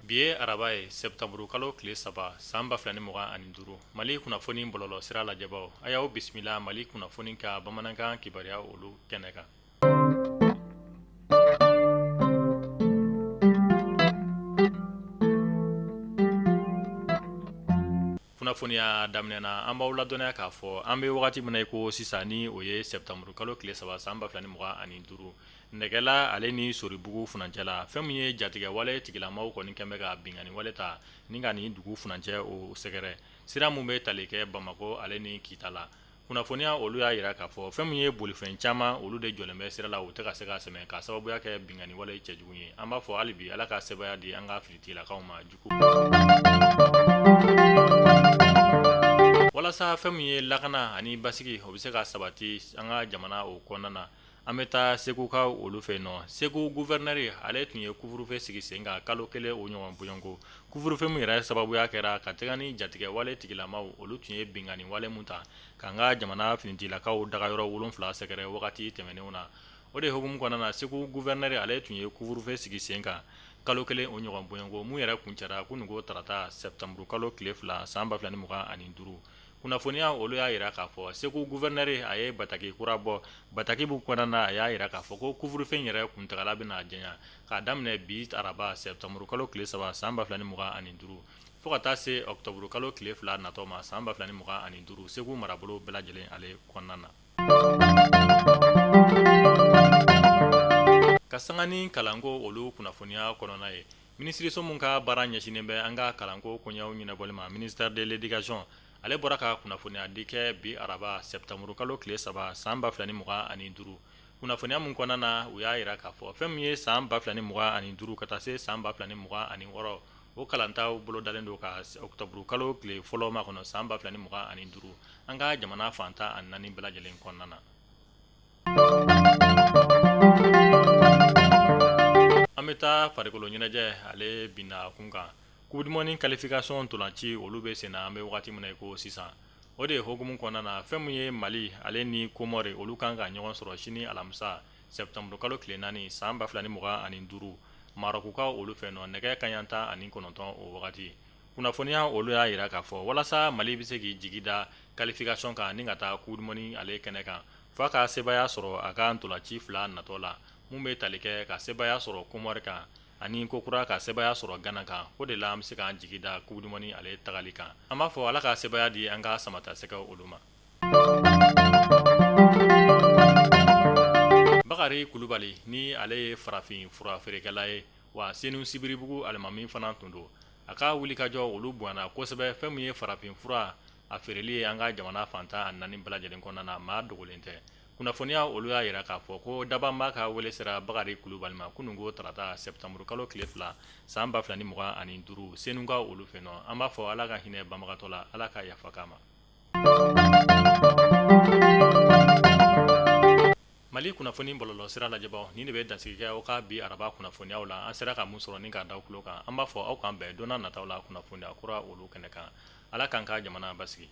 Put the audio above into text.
Bi ye araba ye septanburu kalo tile 3 san 2025 Mali kunnafoni bɔlɔlɔ sira lajɛbaw a y'aw bisimila Mali kunnafoni ka bamanankan kibaruya olu kɛnɛ kan. Kunnafoniya daminɛna an b'aw ladɔnniya k'a fɔ an bɛ wagati min na i ko sisan ni o ye septanburu kalo tile 3 san 2025 nɛgɛla ale ni Soribugu furancɛ la fɛn min ye jatigɛ wale tigilamaw kɔni kɛn bɛ ka bingani wale ta ni ka nin dugu furancɛ o sɛgɛrɛ sira mun bɛ tali kɛ Bamako ale ni Kitala. Kunnafoniya olu y'a jira k'a fɔ fɛn min ye bolifɛn caman olu de jɔlen bɛ sira la u tɛ ka se ka sɛmɛ ka sababuya kɛ bingani wale cɛjugu ye. An b'a fɔ hali bi Ala ka sebaya di an ka finitigilakaw ma jugu. Walasa fɛn min ye lakana ani basigi o bɛ se ka sabati an ka jamana o kɔnɔna na an bɛ taa Segu ka olu fɛ yen nɔ. Segu gouverneur ale tun ye couvre-feu sigi sen kan kalo kelen o ɲɔgɔn bɔɲɔgɔnko. Couvre-feu min yɛrɛ sababuya kɛra ka taga ni jatigɛ wale tigilamaw olu tun ye bingani wale mun ta k'an ka jamana finitigilakaw dagayɔrɔ 7 sɛgɛrɛ wagati tɛmɛnenw na. O de hukumu kɔnɔna na Segu gouverneur ale tun ye couvre-feu sigi sen kan kalo kelen o ɲɔgɔn bɔɲɔgɔnko mun yɛrɛ kuncɛra kununko tarata septanburu kalo tile 2 san 2025. Kunnafoniya olu y'a jira k'a fɔ Segu gouverneur a ye bataki kura bɔ bataki bu kɔnɔna na a y'a jira k'a fɔ ko couvre-feu yɛrɛ kuntagala bɛna janya k'a daminɛ bi araba septanburu kalo tile 3 san 2025 fo ka taa se octobre kalo tile 2 natɔ ma san 2025 Segu marabolo bɛɛ lajɛlen ale kɔnɔna na. Ka sanga ni kalanko olu kunnafoniya kɔnɔna ye minisiriso mun ka baara ɲɛsinen bɛ an ka kalanko koɲɛw ɲɛnabɔli ma ministère de l'éducation ale bɔra ka kunnafoniya di kɛ bi araba septanburu kalo tile 3 san 2025 kunnafoniya mun kɔnɔna na u y'a jira k'a fɔ fɛn min ye san 2025 ka taa se san 2026 o kalantaw bolo dalen don ka octobre kalo tile fɔlɔ ma kɔnɔ san 2025 an ka jamana fantan ani 4 bɛɛ lajɛlen kɔnɔna na. An bɛ taa farikolo ɲɛnajɛ ale binna kun kan. Coupe du monde qualification ntolanci olu bɛ sen na an bɛ wagati min na i ko sisan o de hukumu kɔnɔna na fɛn min ye Mali ale ni Comore olu kan ka ɲɔgɔn sɔrɔ sini alamisa septanburu kalo tile 4 san 2025 Marokukaw olu fɛ nɔ nɛgɛ kanɲɛ 19 o wagati. Kunnafoniya olu y'a jira k'a fɔ walasa Mali bɛ se k'i jigi da qualification kan ni ka taa Coupe du monde ale kɛnɛ kan f'a ka sebaya sɔrɔ a ka ntolanci 2 natɔ la mun bɛ tali kɛ ka sebaya sɔrɔ Comore kan ani kokura ka sebaya sɔrɔ Gana kan o de la an bɛ se k'an jigi da Coupe du monde ale tagali kan. An b'a fɔ Ala ka sebaya di an ka samata sɛgɛw olu ma. Bakari Kulubali ni ale ye farafin fura feerekɛla ye wa Senu Sibiribugu alimami fana tun don. A ka wulikajɔ olu bonyana kosɛbɛ fɛn min ye farafin fura a feereli ye an ka jamana fantan ani 4 bɛɛ lajɛlen kɔnɔna na maa dogolen tɛ. Kunnafoniya olu y'a jira k'a fɔ ko Dabanba ka wele sera Bakari Kulubali ma kununko tarata septanburu kalo tile 2 san 2025 Senu ka olu fɛ nɔ an b'a fɔ Ala ka hinɛ banbagatɔ la Ala ka yafa k'a ma. Mali kunnafoni bɔlɔlɔ sira lajɛbaw ni de bɛ dansigi kɛ aw ka bi araba kunnafoniyaw la an sera ka mun sɔrɔ ni k'a da kulo kan an b'a fɔ aw kan bɛn donna nataw la kunnafoniya kura olu kɛnɛ kan Ala k'an ka jamana basigi.